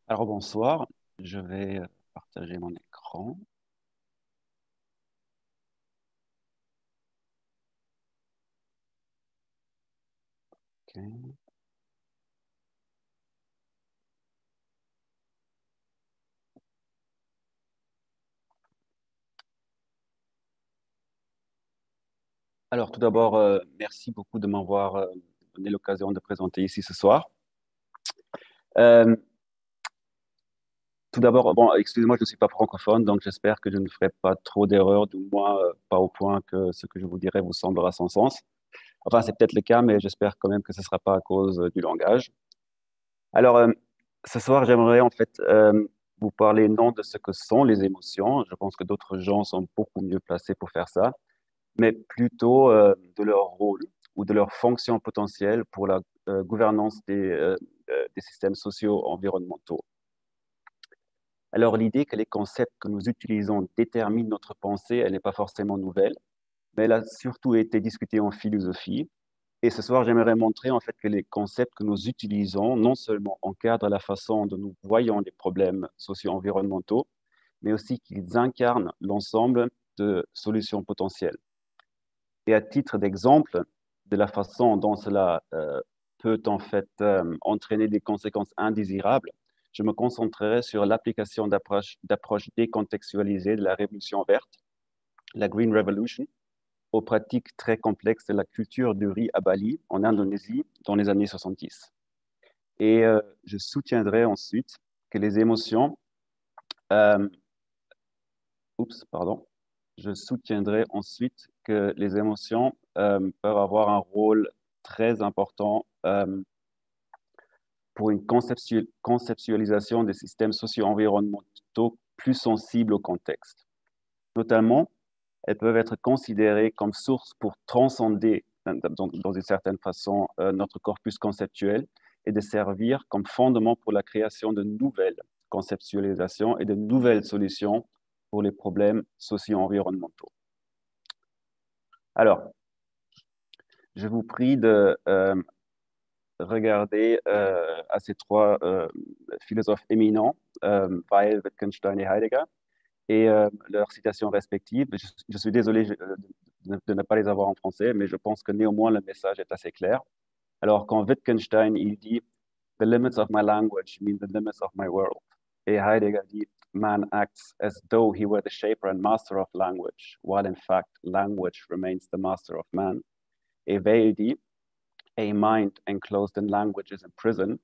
Alors bonsoir, je vais partager mon écran. Ok. Alors tout d'abord, merci beaucoup de m'avoir donné l'occasion de présenter ici ce soir. Euh, Tout d'abord, bon, excusez-moi, je ne suis pas francophone, donc j'espère que je ne ferai pas trop d'erreurs, du moins pas au point que ce que je vous dirai vous semblera sans sens. Enfin, c'est peut-être le cas, mais j'espère quand même que ce ne sera pas à cause du langage. Alors, ce soir, j'aimerais en fait vous parler non de ce que sont les émotions. Je pense que d'autres gens sont beaucoup mieux placés pour faire ça, mais plutôt de leur rôle ou de leur fonction potentielle pour la gouvernance des systèmes sociaux environnementaux. Alors l'idée que les concepts que nous utilisons déterminent notre pensée, elle n'est pas forcément nouvelle, mais elle a surtout été discutée en philosophie. Et ce soir, j'aimerais montrer en fait que les concepts que nous utilisons non seulement encadrent la façon dont nous voyons les problèmes socio-environnementaux, mais aussi qu'ils incarnent l'ensemble de solutions potentielles. Et à titre d'exemple de la façon dont cela peut en fait entraîner des conséquences indésirables, je me concentrerai sur l'application d'approches décontextualisées de la révolution verte, la Green Revolution, aux pratiques très complexes de la culture du riz à Bali, en Indonésie, dans les années 70. Et je soutiendrai ensuite que les émotions, euh, pardon, je soutiendrai ensuite que les émotions peuvent avoir un rôle très important pour une conceptualisation des systèmes socio-environnementaux plus sensibles au contexte. Notamment, elles peuvent être considérées comme source pour transcender, dans une certaine façon, notre corpus conceptuel et de servir comme fondement pour la création de nouvelles conceptualisations et de nouvelles solutions pour les problèmes socio-environnementaux. Alors, je vous prie de regarder à ces trois philosophes éminents, Weil, Wittgenstein et Heidegger, et leurs citations respectives. Je suis désolé de ne pas les avoir en français, mais je pense que néanmoins le message est assez clair. Alors, quand Wittgenstein il dit The limits of my language mean the limits of my world, et Heidegger dit Man acts as though he were the shaper and master of language, while in fact language remains the master of man. Et Weil dit A mind enclosed in language is a prison.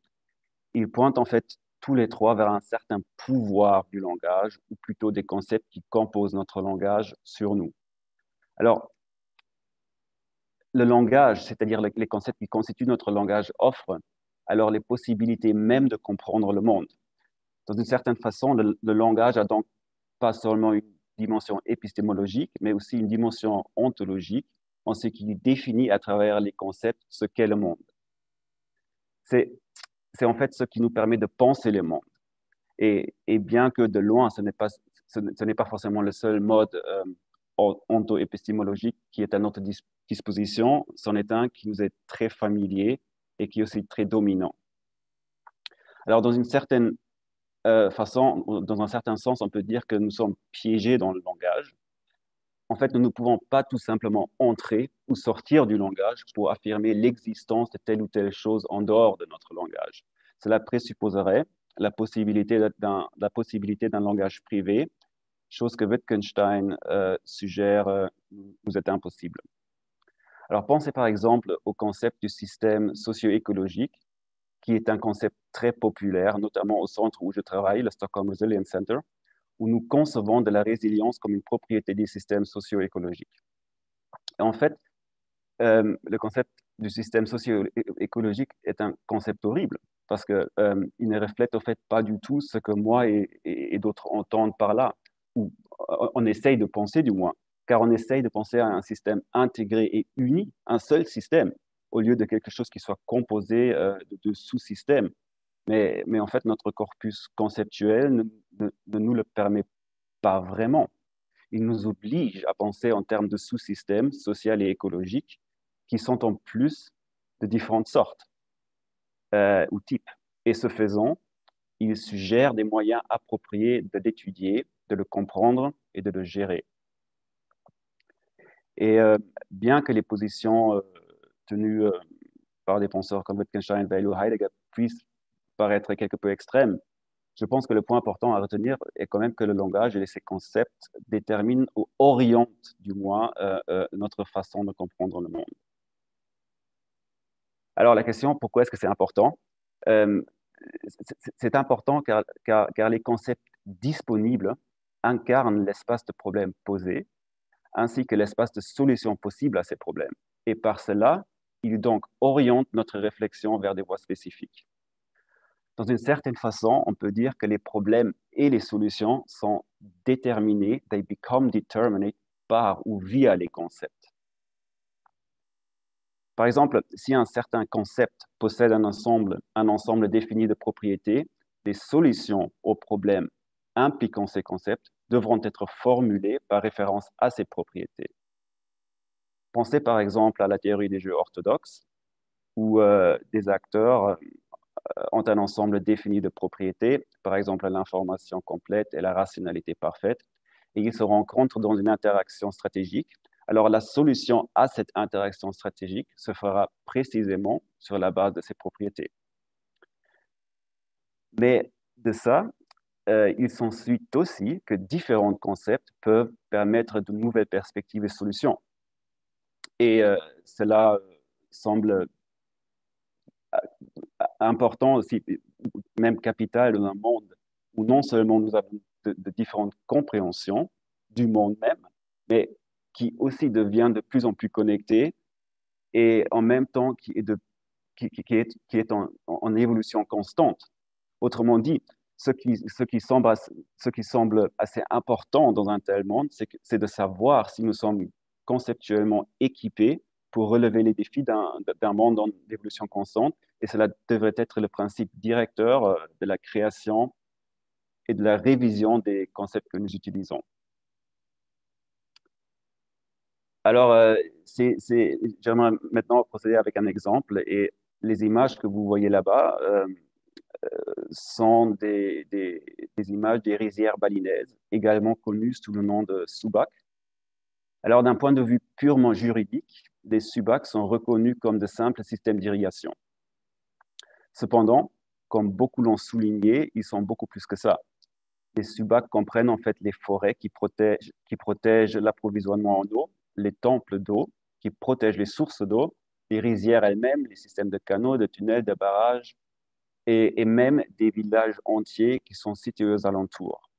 Ils pointent en fait tous les trois vers un certain pouvoir du langage, ou plutôt des concepts qui composent notre langage sur nous. Alors, le langage, c'est-à-dire les concepts qui constituent notre langage, offrent alors les possibilités même de comprendre le monde. Dans une certaine façon, le langage a donc pas seulement une dimension épistémologique, mais aussi une dimension ontologique, en ce qui définit à travers les concepts ce qu'est le monde. C'est, c'est en fait ce qui nous permet de penser le monde. Et bien que de loin, ce n'est pas forcément le seul mode onto-épistémologique qui est à notre disposition, c'en est un qui nous est très familier et qui est aussi très dominant. Alors, dans une certaine façon, dans un certain sens, on peut dire que nous sommes piégés dans le langage. En fait, nous ne pouvons pas tout simplement entrer ou sortir du langage pour affirmer l'existence de telle ou telle chose en dehors de notre langage. Cela présupposerait la possibilité d'un langage privé, chose que Wittgenstein suggère nous est impossible. Alors pensez par exemple au concept du système socio-écologique, qui est un concept très populaire, notamment au centre où je travaille, le Stockholm Resilience Center, où nous concevons de la résilience comme une propriété des systèmes socio-écologiques. Et en fait, le concept du système socio-écologique est un concept horrible parce qu'il ne reflète au fait pas du tout ce que moi et d'autres entendent par là, ou on essaye de penser du moins, car on essaye de penser à un système intégré et uni, un seul système, au lieu de quelque chose qui soit composé de sous-systèmes. Mais en fait, notre corpus conceptuel ne nous le permet pas vraiment. Il nous oblige à penser en termes de sous-systèmes sociaux et écologiques qui sont en plus de différentes sortes ou types. Et ce faisant, il suggère des moyens appropriés de l'étudier, de le comprendre et de le gérer. Et bien que les positions tenues par des penseurs comme Wittgenstein, Weil ou Heidegger puissent paraître quelque peu extrêmes, je pense que le point important à retenir est quand même que le langage et ses concepts déterminent ou orientent du moins notre façon de comprendre le monde. Alors la question, pourquoi est-ce que c'est important? Euh, c'est important car les concepts disponibles incarnent l'espace de problèmes posés ainsi que l'espace de solutions possibles à ces problèmes. Et par cela, ils donc orientent notre réflexion vers des voies spécifiques. Dans une certaine façon, on peut dire que les problèmes et les solutions sont déterminés, they become determined par ou via les concepts. Par exemple, si un certain concept possède un ensemble défini de propriétés, les solutions aux problèmes impliquant ces concepts devront être formulées par référence à ces propriétés. Pensez par exemple à la théorie des jeux orthodoxes, où des acteurs ont un ensemble défini de propriétés, par exemple l'information complète et la rationalité parfaite, et ils se rencontrent dans une interaction stratégique. Alors la solution à cette interaction stratégique se fera précisément sur la base de ces propriétés. Mais de ça, il s'ensuit aussi que différents concepts peuvent permettre de nouvelles perspectives et solutions. Et cela semble important aussi, même capital dans un monde où non seulement nous avons de différentes compréhensions du monde même, mais qui aussi devient de plus en plus connecté et en même temps qui est en évolution constante. Autrement dit, ce qui semble assez important dans un tel monde, c'est de savoir si nous sommes conceptuellement équipés pour relever les défis d'un monde en évolution constante. Et cela devrait être le principe directeur de la création et de la révision des concepts que nous utilisons. Alors, j'aimerais maintenant procéder avec un exemple. Et les images que vous voyez là-bas sont des images des rizières balinaises, également connues sous le nom de subac. Alors, d'un point de vue purement juridique, les subacs sont reconnus comme de simples systèmes d'irrigation. Cependant, comme beaucoup l'ont souligné, ils sont beaucoup plus que ça. Les subacs comprennent en fait les forêts qui protègent l'approvisionnement en eau, les temples d'eau qui protègent les sources d'eau, les rizières elles-mêmes, les systèmes de canaux, de tunnels, de barrages, et même des villages entiers qui sont situés aux alentours.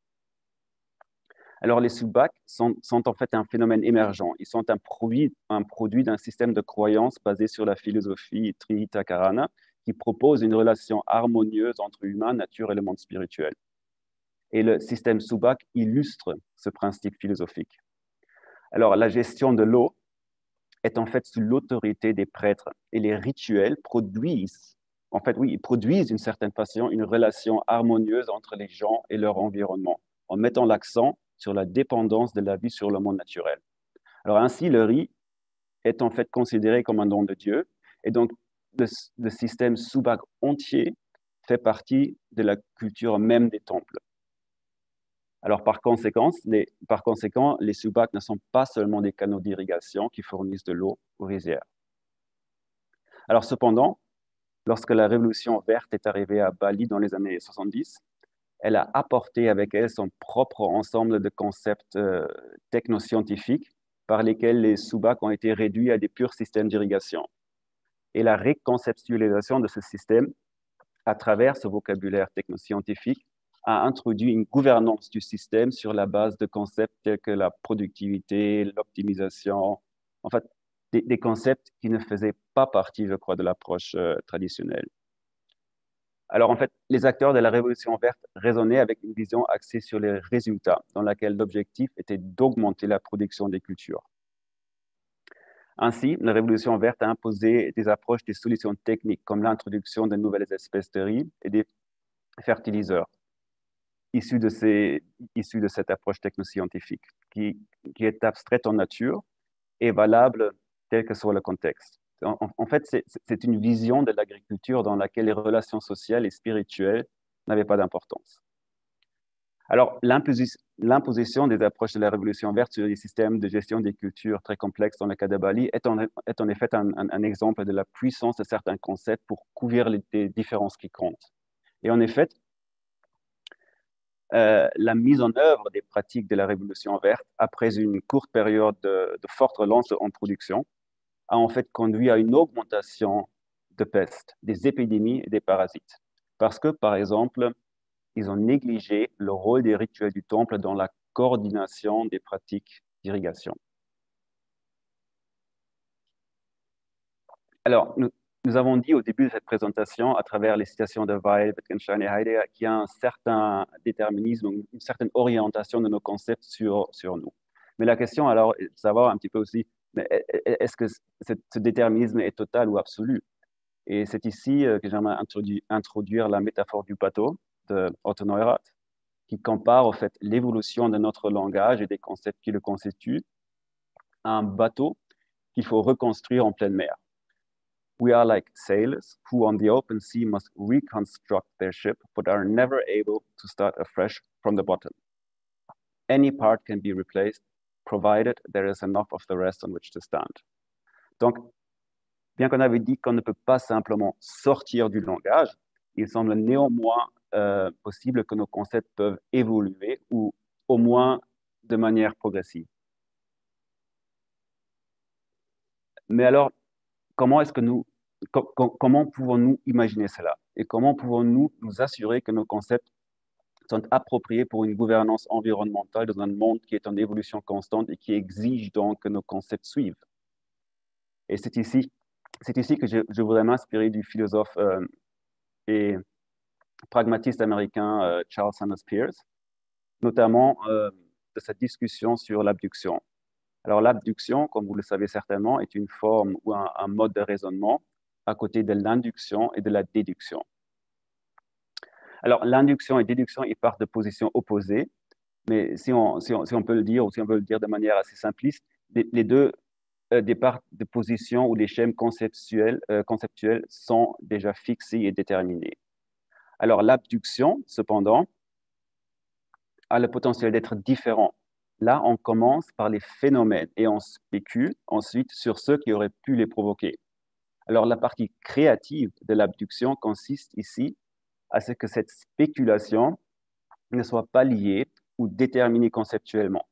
Alors, les sub-bacs sont en fait un phénomène émergent. Ils sont un produit d'un système de croyances basé sur la philosophie Trihita-Karana qui propose une relation harmonieuse entre humain, nature et le monde spirituel. Et le système sub-bac illustre ce principe philosophique. Alors, la gestion de l'eau est en fait sous l'autorité des prêtres et les rituels produisent ils produisent d'une certaine façon une relation harmonieuse entre les gens et leur environnement, en mettant l'accent sur la dépendance de la vie sur le monde naturel. Alors ainsi, le riz est en fait considéré comme un don de Dieu, et donc le système Subak entier fait partie de la culture même des temples. Alors par conséquent, les Subak ne sont pas seulement des canaux d'irrigation qui fournissent de l'eau aux rizières. Alors cependant, lorsque la révolution verte est arrivée à Bali dans les années 70, elle a apporté avec elle son propre ensemble de concepts technoscientifiques par lesquels les sous-bacs ont été réduits à des purs systèmes d'irrigation. Et la reconceptualisation de ce système, à travers ce vocabulaire technoscientifique, a introduit une gouvernance du système sur la base de concepts tels que la productivité, l'optimisation, en fait, des concepts qui ne faisaient pas partie, je crois, de l'approche traditionnelle. Alors, en fait, les acteurs de la Révolution verte raisonnaient avec une vision axée sur les résultats, dans laquelle l'objectif était d'augmenter la production des cultures. Ainsi, la Révolution verte a imposé des approches des solutions techniques, comme l'introduction de nouvelles espèces de riz et des fertiliseurs, issus de cette approche technoscientifique, qui est abstraite en nature et valable quel que soit le contexte. En fait, c'est une vision de l'agriculture dans laquelle les relations sociales et spirituelles n'avait pas d'importance. Alors, l'imposition des approches de la révolution verte sur les systèmes de gestion des cultures très complexes dans le cas de Bali est en effet un exemple de la puissance de certains concepts pour couvrir les différences qui comptent. Et en effet, la mise en œuvre des pratiques de la révolution verte, après une courte période de forte relance en production, a en fait conduit à une augmentation de pestes, des épidémies et des parasites. Parce que, par exemple, ils ont négligé le rôle des rituels du temple dans la coordination des pratiques d'irrigation. Alors, nous avons dit au début de cette présentation, à travers les citations de Weil, Wittgenstein et Heidegger, qu'il y a un certain déterminisme, une certaine orientation de nos concepts sur nous. Mais la question, alors, est de savoir un petit peu aussi, est-ce que ce déterminisme est total ou absolu? Et c'est ici que j'aimerais introduire la métaphore du bateau de Otto Neurath, qui compare en fait l'évolution de notre langage et des concepts qui le constituent à un bateau qu'il faut reconstruire en pleine mer. We are like sailors who on the open sea must reconstruct their ship, but are never able to start afresh from the bottom. Any part can be replaced, provided there is enough of the rest on which to stand. Donc, bien qu'on avait dit qu'on ne peut pas simplement sortir du langage, il semble néanmoins possible que nos concepts peuvent évoluer, ou au moins de manière progressive. Mais alors, comment pouvons-nous imaginer cela? Et comment pouvons-nous nous assurer que nos concepts sont appropriés pour une gouvernance environnementale dans un monde qui est en évolution constante et qui exige donc que nos concepts suivent? Et c'est ici que je voudrais m'inspirer du philosophe et pragmatiste américain Charles Sanders Peirce, notamment de cette discussion sur l'abduction. Alors l'abduction, comme vous le savez certainement, est une forme ou un mode de raisonnement à côté de l'induction et de la déduction. Alors l'induction et déduction, ils partent de positions opposées, mais si on peut le dire, ou si on veut le dire de manière assez simpliste, les deux départent de positions où les schèmes conceptuels sont déjà fixés et déterminés. Alors l'abduction, cependant, a le potentiel d'être différent. Là, on commence par les phénomènes et on spécule ensuite sur ceux qui auraient pu les provoquer. Alors la partie créative de l'abduction consiste ici à ce que cette spéculation ne soit pas liée ou déterminée conceptuellement.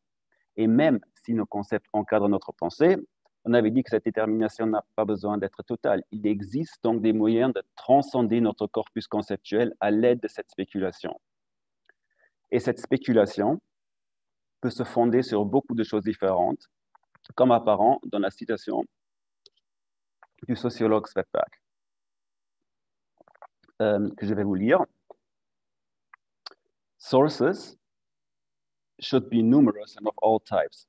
Et même si nos concepts encadrent notre pensée, on avait dit que cette détermination n'a pas besoin d'être totale. Il existe donc des moyens de transcender notre corpus conceptuel à l'aide de cette spéculation. Et cette spéculation peut se fonder sur beaucoup de choses différentes, comme apparent dans la citation du sociologue Svetbach, que je vais vous lire. Sources should be numerous and of all types.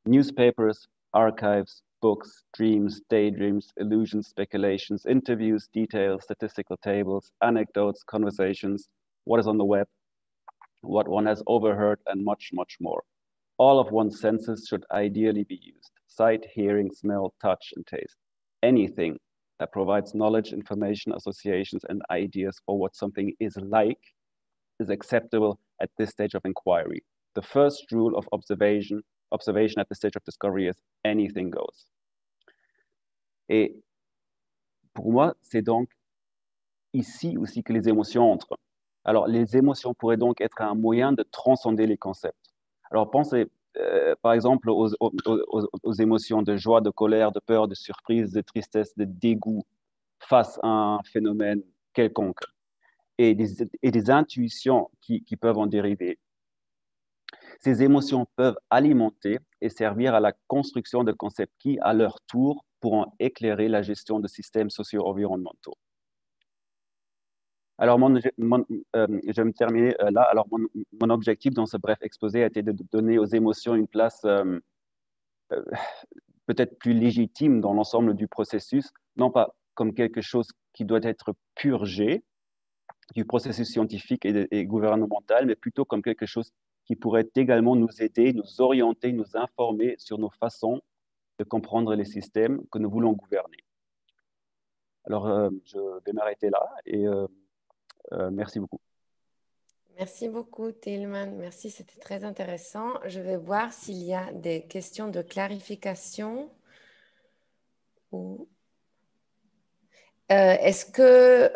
Newspapers, archives, books, dreams, daydreams, illusions, speculations, interviews, details, statistical tables, anecdotes, conversations, what is on the web, what one has overheard, and much, much more. All of one's senses should ideally be used: sight, hearing, smell, touch, and taste. Anything that provides knowledge, information, associations, and ideas for what something is like is acceptable at this stage of inquiry. The first rule of observation at the stage of discovery is anything goes. Et pour moi, c'est donc ici aussi que les émotions entrent. Alors, les émotions pourraient donc être un moyen de transcender les concepts. Alors, pensez par exemple aux émotions de joie, de colère, de peur, de surprise, de tristesse, de dégoût face à un phénomène quelconque, et des intuitions qui peuvent en dériver. Ces émotions peuvent alimenter et servir à la construction de concepts qui, à leur tour, pourront éclairer la gestion de systèmes socio-environnementaux. Alors, je vais me terminer là. Alors, mon objectif dans ce bref exposé a été de donner aux émotions une place peut-être plus légitime dans l'ensemble du processus, non pas comme quelque chose qui doit être purgé du processus scientifique et gouvernemental, mais plutôt comme quelque chose qui pourrait également nous aider, nous orienter, nous informer sur nos façons de comprendre les systèmes que nous voulons gouverner. Alors, je vais m'arrêter là et merci beaucoup. Merci beaucoup, Tillman. Merci, c'était très intéressant. Je vais voir s'il y a des questions de clarification. Est-ce que,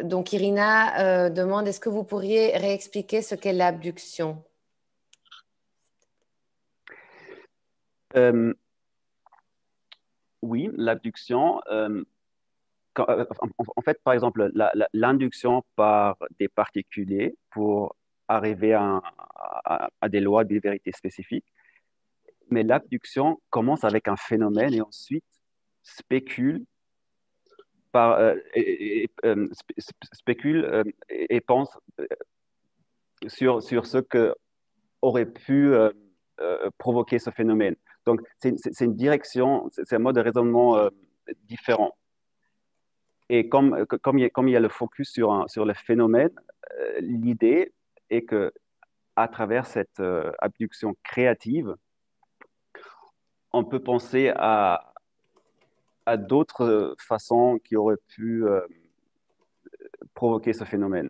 donc Irina demande, est-ce que vous pourriez réexpliquer ce qu'est l'abduction? Euh, oui, l'abduction, en fait, par exemple, l'induction par des particuliers pour arriver à des lois de vérité spécifiques, mais l'abduction commence avec un phénomène et ensuite spécule spécule et pense sur ce que aurait pu provoquer ce phénomène. Donc, c'est une direction, c'est un mode de raisonnement différent. Et comme il y a le focus sur le phénomène, l'idée est que à travers cette abduction créative, on peut penser à d'autres façons qui auraient pu provoquer ce phénomène.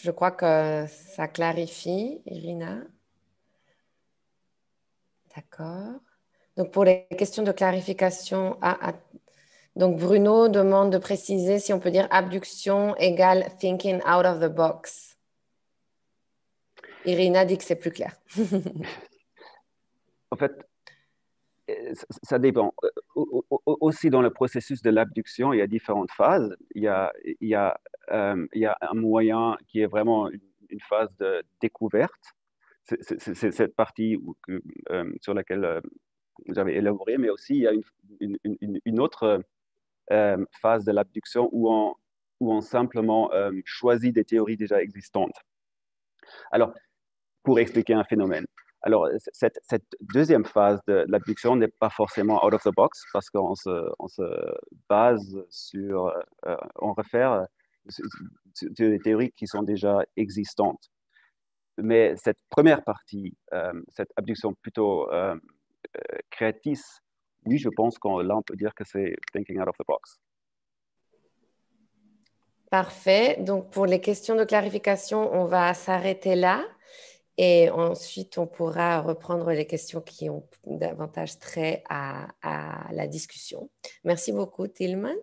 Je crois que ça clarifie, Irina. D'accord. Donc, pour les questions de clarification, donc Bruno demande de préciser si on peut dire abduction égale thinking out of the box. Irina dit que c'est plus clair. En fait, ça dépend. Aussi, dans le processus de l'abduction, il y a différentes phases. Il y a un moyen qui est vraiment une phase de découverte. C'est cette partie sur laquelle vous avez élaboré, mais aussi il y a une autre phase de l'abduction où on simplement choisit des théories déjà existantes. Alors, pour expliquer un phénomène. Alors, cette deuxième phase de l'abduction n'est pas forcément out of the box parce on se base on réfère sur des théories qui sont déjà existantes. Mais cette première partie, cette abduction plutôt créatrice, oui, je pense qu'on là, on peut dire que c'est thinking out of the box. Parfait. Donc, pour les questions de clarification, on va s'arrêter là. Et ensuite, on pourra reprendre les questions qui ont davantage trait à la discussion. Merci beaucoup, Tillman.